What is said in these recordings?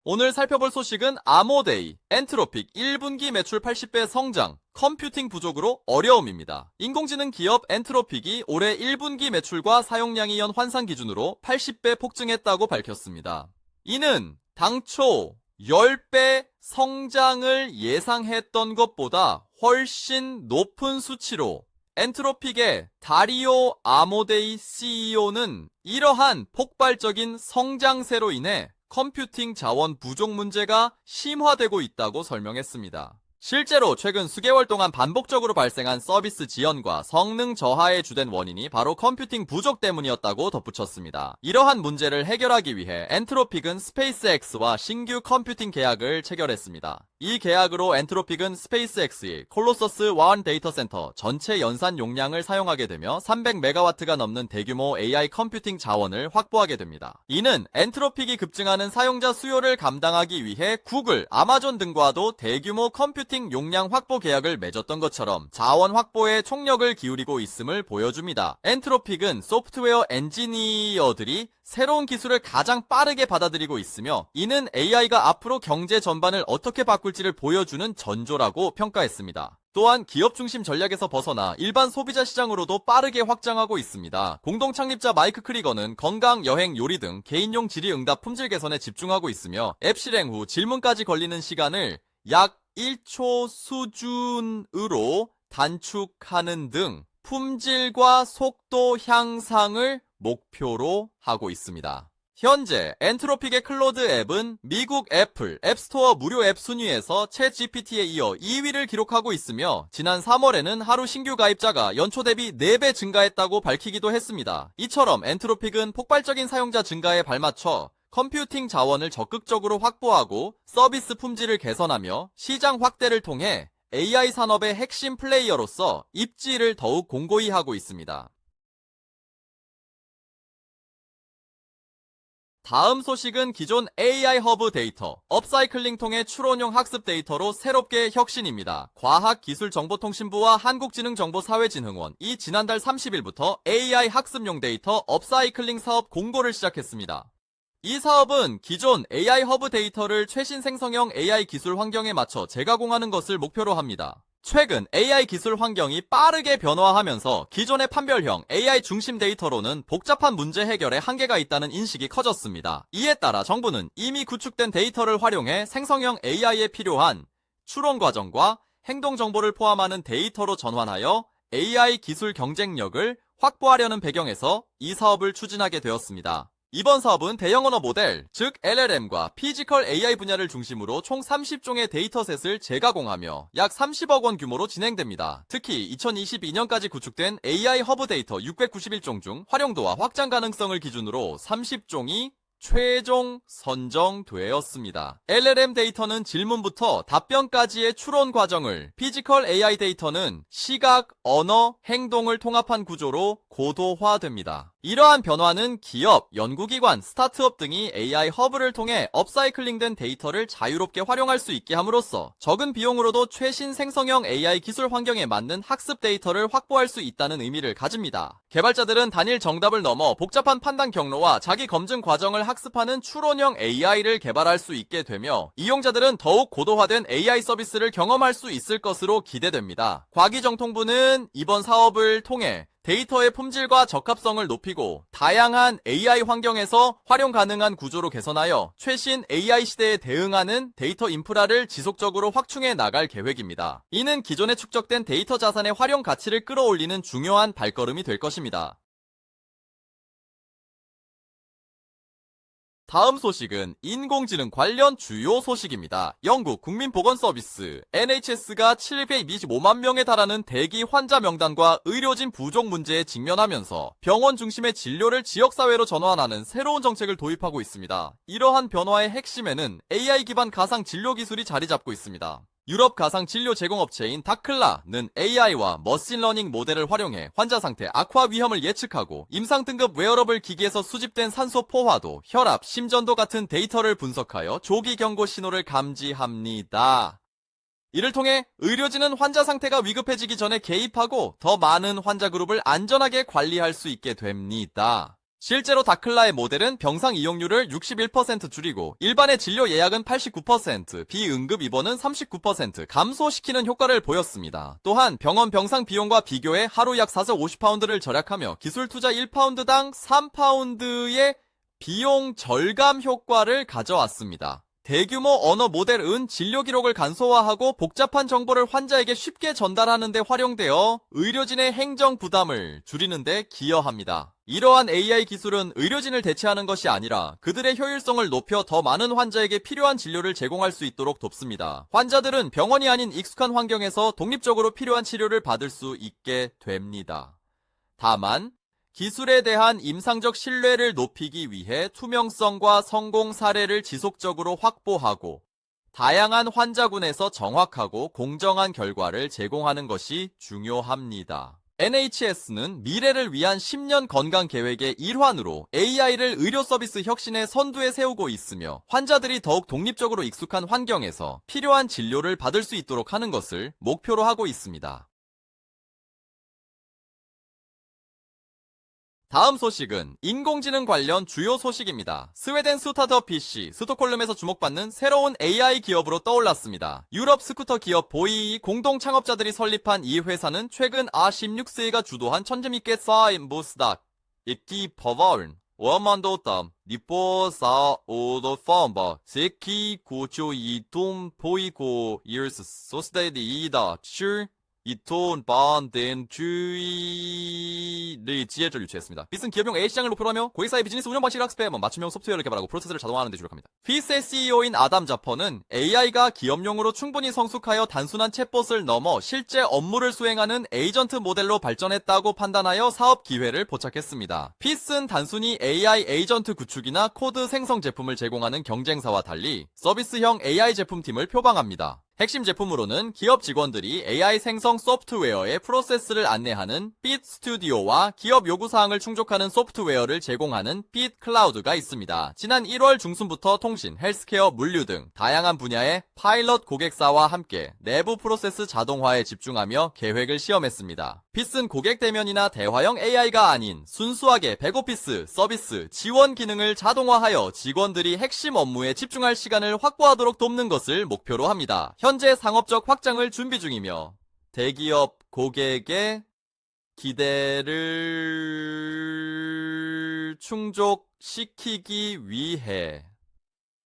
오늘 살펴볼 소식은 아모데이, 엔트로픽 1분기 매출 80배 성장, 컴퓨팅 부족으로 어려움입니다. 인공지능 기업 엔트로픽이 올해 1분기 매출과 사용량이 연 환산 기준으로 80배 폭증했다고 밝혔습니다. 이는 당초 10배 성장을 예상했던 것보다 훨씬 높은 수치로 엔트로픽의 다리오 아모데이 CEO는 이러한 폭발적인 성장세로 인해 컴퓨팅 자원 부족 문제가 심화되고 있다고 설명했습니다. 실제로 최근 수개월 동안 반복적으로 발생한 서비스 지연과 성능 저하의 주된 원인이 바로 컴퓨팅 부족 때문이었다고 덧붙였습니다. 이러한 문제를 해결하기 위해 엔트로픽은 스페이스X와 신규 컴퓨팅 계약을 체결했습니다. 이 계약으로 엔트로픽은 스페이스X의 콜로서스 1 데이터 센터 전체 연산 용량을 사용하게 되며 300메가와트가 넘는 대규모 AI 컴퓨팅 자원을 확보하게 됩니다. 이는 엔트로픽이 급증하는 사용자 수요를 감당하기 위해 구글, 아마존 등과도 대규모 컴퓨팅 용량 확보 계약을 맺었던 것처럼 자원 확보에 총력을 기울이고 있음을 보여줍니다. 엔트로픽은 소프트웨어 엔지니어들이 새로운 기술을 가장 빠르게 받아들이고 있으며 이는 AI가 앞으로 경제 전반을 어떻게 바꿀지를 보여주는 전조라고 평가했습니다. 또한 기업 중심 전략에서 벗어나 일반 소비자 시장으로도 빠르게 확장하고 있습니다. 공동 창립자 마이크 크리거는 건강, 여행, 요리 등 개인용 질의응답 품질 개선에 집중하고 있으며 앱 실행 후 질문까지 걸리는 시간을 약 1초 수준으로 단축하는 등 품질과 속도 향상을 목표로 하고 있습니다. 현재 엔트로픽의 클로드 앱은 미국 애플 앱스토어 무료 앱 순위에서 챗GPT에 이어 2위를 기록하고 있으며 지난 3월에는 하루 신규 가입자가 연초 대비 4배 증가했다고 밝히기도 했습니다. 이처럼 엔트로픽은 폭발적인 사용자 증가에 발맞춰 컴퓨팅 자원을 적극적으로 확보하고 서비스 품질을 개선하며 시장 확대를 통해 AI 산업의 핵심 플레이어로서 입지를 더욱 공고히 하고 있습니다. 다음 소식은 기존 AI 허브 데이터, 업사이클링 통해 추론형 학습 데이터로 새롭게 혁신입니다. 과학기술정보통신부와 한국지능정보사회진흥원이 지난달 30일부터 AI 학습용 데이터 업사이클링 사업 공고를 시작했습니다. 이 사업은 기존 AI 허브 데이터를 최신 생성형 AI 기술 환경에 맞춰 재가공하는 것을 목표로 합니다. 최근 AI 기술 환경이 빠르게 변화하면서 기존의 판별형 AI 중심 데이터로는 복잡한 문제 해결에 한계가 있다는 인식이 커졌습니다. 이에 따라 정부는 이미 구축된 데이터를 활용해 생성형 AI에 필요한 추론 과정과 행동 정보를 포함하는 데이터로 전환하여 AI 기술 경쟁력을 확보하려는 배경에서 이 사업을 추진하게 되었습니다. 이번 사업은 대형 언어 모델, 즉 LLM과 피지컬 AI 분야를 중심으로 총 30종의 데이터셋을 재가공하며 약 30억 원 규모로 진행됩니다. 특히 2022년까지 구축된 AI 허브 데이터 691종 중 활용도와 확장 가능성을 기준으로 30종이 최종 선정되었습니다. LLM 데이터는 질문부터 답변까지의 추론 과정을, 피지컬 AI 데이터는 시각, 언어, 행동을 통합한 구조로 고도화됩니다. 이러한 변화는 기업, 연구기관, 스타트업 등이 AI 허브를 통해 업사이클링된 데이터를 자유롭게 활용할 수 있게 함으로써 적은 비용으로도 최신 생성형 AI 기술 환경에 맞는 학습 데이터를 확보할 수 있다는 의미를 가집니다. 개발자들은 단일 정답을 넘어 복잡한 판단 경로와 자기 검증 과정을 학습하는 추론형 AI를 개발할 수 있게 되며 이용자들은 더욱 고도화된 AI 서비스를 경험할 수 있을 것으로 기대됩니다. 과기정통부는 이번 사업을 통해 데이터의 품질과 적합성을 높이고 다양한 AI 환경에서 활용 가능한 구조로 개선하여 최신 AI 시대에 대응하는 데이터 인프라를 지속적으로 확충해 나갈 계획입니다. 이는 기존에 축적된 데이터 자산의 활용 가치를 끌어올리는 중요한 발걸음이 될 것입니다. 다음 소식은 인공지능 관련 주요 소식입니다. 영국 국민보건서비스 NHS가 725만 명에 달하는 대기 환자 명단과 의료진 부족 문제에 직면하면서 병원 중심의 진료를 지역사회로 전환하는 새로운 정책을 도입하고 있습니다. 이러한 변화의 핵심에는 AI 기반 가상 진료 기술이 자리 잡고 있습니다. 유럽 가상 진료 제공업체인 다클라는 AI와 머신러닝 모델을 활용해 환자 상태 악화 위험을 예측하고 임상 등급 웨어러블 기기에서 수집된 산소 포화도, 혈압, 심전도 같은 데이터를 분석하여 조기 경고 신호를 감지합니다. 이를 통해 의료진은 환자 상태가 위급해지기 전에 개입하고 더 많은 환자 그룹을 안전하게 관리할 수 있게 됩니다. 실제로 다클라의 모델은 병상 이용률을 61% 줄이고 일반의 진료 예약은 89%, 비응급 입원은 39% 감소시키는 효과를 보였습니다. 또한 병원 병상 비용과 비교해 하루 약 450파운드를 절약하며 기술 투자 1파운드당 3파운드의 비용 절감 효과를 가져왔습니다. 대규모 언어 모델은 진료 기록을 간소화하고 복잡한 정보를 환자에게 쉽게 전달하는 데 활용되어 의료진의 행정 부담을 줄이는 데 기여합니다. 이러한 AI 기술은 의료진을 대체하는 것이 아니라 그들의 효율성을 높여 더 많은 환자에게 필요한 진료를 제공할 수 있도록 돕습니다. 환자들은 병원이 아닌 익숙한 환경에서 독립적으로 필요한 치료를 받을 수 있게 됩니다. 다만 기술에 대한 임상적 신뢰를 높이기 위해 투명성과 성공 사례를 지속적으로 확보하고 다양한 환자군에서 정확하고 공정한 결과를 제공하는 것이 중요합니다. NHS는 미래를 위한 10년 건강 계획의 일환으로 AI를 의료 서비스 혁신의 선두에 세우고 있으며 환자들이 더욱 독립적으로 익숙한 환경에서 필요한 진료를 받을 수 있도록 하는 것을 목표로 하고 있습니다. 다음 소식은 인공지능 관련 주요 소식입니다. 스웨덴 스타트업 PC, 스톡홀름에서 주목받는 새로운 AI 기업으로 떠올랐습니다. 유럽 스쿠터 기업 보이 공동 창업자들이 설립한 이 회사는 최근 A16세가 주도한 천재밌게 쌓인 부스닥, 익기 버벌은 워만도담, 니뽀사 오도펌버, 세키 고초 이통 보이고 이르스 소스데디 이다 출 이톤 반덴 주의를 지혜를 유치했습니다. 빗은 기업용 AI 시장을 목표로 하며 고객사의 비즈니스 운영 방식을 학습해 맞춤형 소프트웨어를 개발하고 프로세스를 자동화하는 데 주력합니다. 빗의 CEO인 아담 자퍼는 AI가 기업용으로 충분히 성숙하여 단순한 챗봇을 넘어 실제 업무를 수행하는 에이전트 모델로 발전했다고 판단하여 사업 기회를 포착했습니다. 빗은 단순히 AI 에이전트 구축이나 코드 생성 제품을 제공하는 경쟁사와 달리 서비스형 AI 제품팀을 표방합니다. 핵심 제품으로는 기업 직원들이 AI 생성 소프트웨어의 프로세스를 안내하는 빗 스튜디오와 기업 요구사항을 충족하는 소프트웨어를 제공하는 빗 클라우드가 있습니다. 지난 1월 중순부터 통신, 헬스케어, 물류 등 다양한 분야의 파일럿 고객사와 함께 내부 프로세스 자동화에 집중하며 계획을 시험했습니다. 빗은 고객 대면이나 대화형 AI가 아닌 순수하게 백오피스, 서비스, 지원 기능을 자동화하여 직원들이 핵심 업무에 집중할 시간을 확보하도록 돕는 것을 목표로 합니다. 현재 상업적 확장을 준비 중이며 대기업 고객의 기대를 충족시키기 위해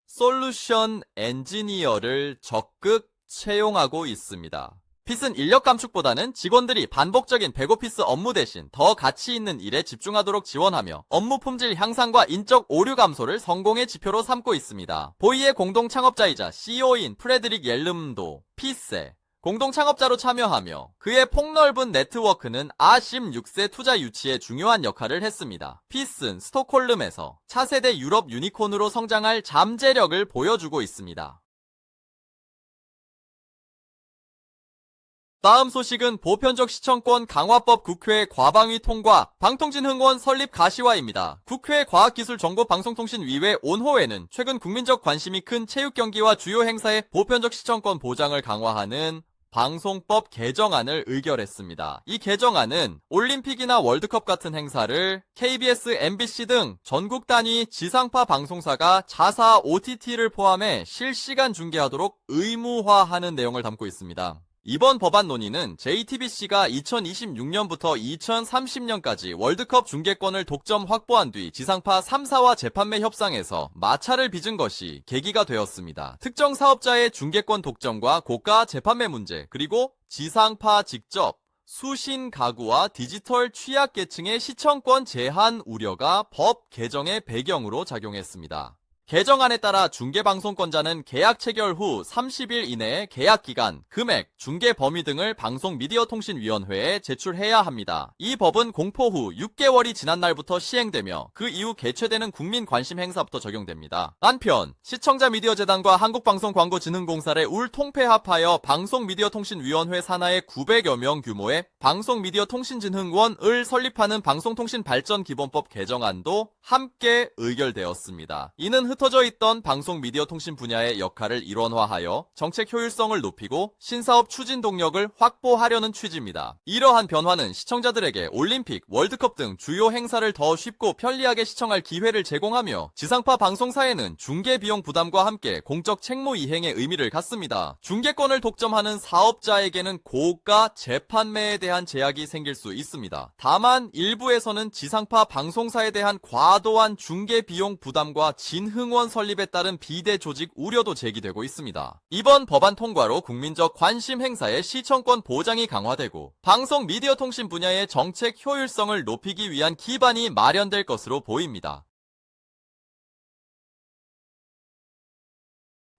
솔루션 엔지니어를 적극 채용하고 있습니다. 핏은 인력 감축보다는 직원들이 반복적인 백오피스 업무 대신 더 가치 있는 일에 집중하도록 지원하며 업무 품질 향상과 인적 오류 감소를 성공의 지표로 삼고 있습니다. 보이의 공동 창업자이자 CEO인 프레드릭 옐름도 핏의 공동 창업자로 참여하며 그의 폭넓은 네트워크는 A16세 투자 유치에 중요한 역할을 했습니다. 핏은 스톡홀름에서 차세대 유럽 유니콘으로 성장할 잠재력을 보여주고 있습니다. 다음 소식은 보편적 시청권 강화법 국회 과방위 통과, 방통진흥원 설립 가시화입니다. 국회 과학기술정보방송통신위회 온호회는 최근 국민적 관심이 큰 체육경기와 주요 행사의 보편적 시청권 보장을 강화하는 방송법 개정안을 의결했습니다. 이 개정안은 올림픽이나 월드컵 같은 행사를 KBS, MBC 등 전국 단위 지상파 방송사가 자사 OTT를 포함해 실시간 중계하도록 의무화하는 내용을 담고 있습니다. 이번 법안 논의는 JTBC가 2026년부터 2030년까지 월드컵 중계권을 독점 확보한 뒤 지상파 3사와 재판매 협상에서 마찰을 빚은 것이 계기가 되었습니다. 특정 사업자의 중계권 독점과 고가 재판매 문제, 그리고 지상파 직접 수신 가구와 디지털 취약계층의 시청권 제한 우려가 법 개정의 배경으로 작용했습니다. 개정안에 따라 중계방송권자는 계약 체결 후 30일 이내에 계약기간, 금액, 중계 범위 등을 방송미디어통신위원회에 제출해야 합니다. 이 법은 공포 후 6개월이 지난 날부터 시행되며 그 이후 개최되는 국민 관심 행사부터 적용됩니다. 한편 시청자 미디어재단과 한국방송광고진흥공사를 울통폐합하여 방송미디어통신위원회 산하의 900여 명 규모의 방송미디어통신진흥원을 설립하는 방송통신발전기본법 개정안도 함께 의결되었습니다. 이는 흩어져 있던 방송 미디어 통신 분야의 역할을 일원화하여 정책 효율성을 높이고 신사업 추진 동력을 확보하려는 취지입니다. 이러한 변화는 시청자들에게 올림픽, 월드컵 등 주요 행사를 더 쉽고 편리하게 시청할 기회를 제공하며 지상파 방송사에는 중계 비용 부담과 함께 공적 책무 이행의 의미를 갖습니다. 중계권을 독점하는 사업자에게는 고가 재판매에 대한 제약이 생길 수 있습니다. 다만 일부에서는 지상파 방송사에 대한 과도한 중계 비용 부담과 진흥원 설립에 따른 비대 조직 우려도 제기되고 있습니다. 이번 법안 통과로 국민적 관심 행사의 시청권 보장이 강화되고 방송 미디어 통신 분야의 정책 효율성을 높이기 위한 기반이 마련될 것으로 보입니다.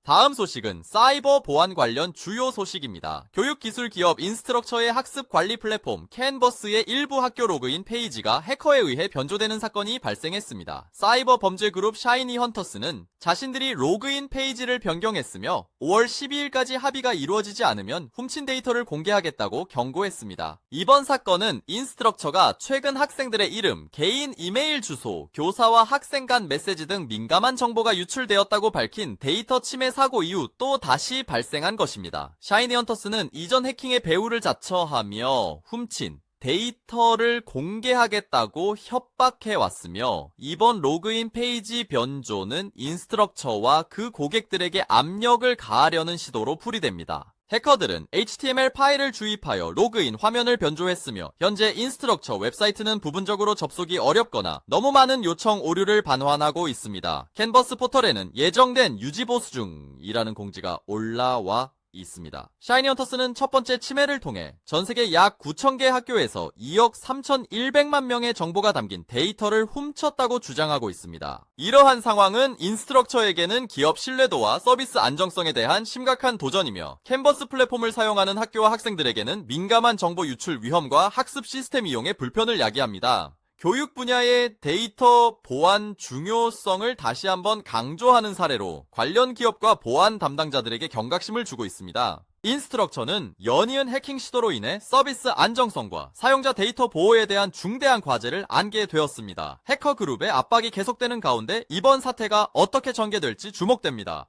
다음 소식은 사이버 보안 관련 주요 소식입니다. 교육기술기업 인스트럭처의 학습 관리 플랫폼 캔버스의 일부 학교 로그인 페이지가 해커에 의해 변조되는 사건이 발생했습니다. 사이버 범죄 그룹 샤이니 헌터스는 자신들이 로그인 페이지를 변경했으며 5월 12일까지 합의가 이루어지지 않으면 훔친 데이터를 공개하겠다고 경고했습니다. 이번 사건은 인스트럭처가 최근 학생들의 이름, 개인 이메일 주소, 교사와 학생 간 메시지 등 민감한 정보가 유출되었다고 밝힌 데이터 침해 사고 이후 또 다시 발생한 것입니다. 샤이니 헌터스는 이전 해킹의 배후를 자처하며 훔친 데이터를 공개하겠다고 협박해왔으며 이번 로그인 페이지 변조는 인스트럭처와 그 고객들에게 압력을 가하려는 시도로 풀이됩니다. 해커들은 HTML 파일을 주입하여 로그인 화면을 변조했으며 현재 인스트럭처 웹사이트는 부분적으로 접속이 어렵거나 너무 많은 요청 오류를 반환하고 있습니다. 캔버스 포털에는 예정된 유지보수 중이라는 공지가 올라와 있습니다. 샤이니 헌터스는 첫 번째 침해를 통해 전세계 약 9,000개 학교에서 2억 3,100만 명의 정보가 담긴 데이터를 훔쳤다고 주장하고 있습니다. 이러한 상황은 인스트럭처에게는 기업 신뢰도와 서비스 안정성에 대한 심각한 도전이며 캔버스 플랫폼을 사용하는 학교와 학생들에게는 민감한 정보 유출 위험과 학습 시스템 이용의 불편을 야기합니다. 교육 분야의 데이터 보안 중요성을 다시 한번 강조하는 사례로 관련 기업과 보안 담당자들에게 경각심을 주고 있습니다. 인스트럭처는 연이은 해킹 시도로 인해 서비스 안정성과 사용자 데이터 보호에 대한 중대한 과제를 안게 되었습니다. 해커 그룹의 압박이 계속되는 가운데 이번 사태가 어떻게 전개될지 주목됩니다.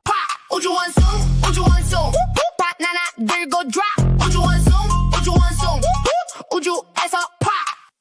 우주에서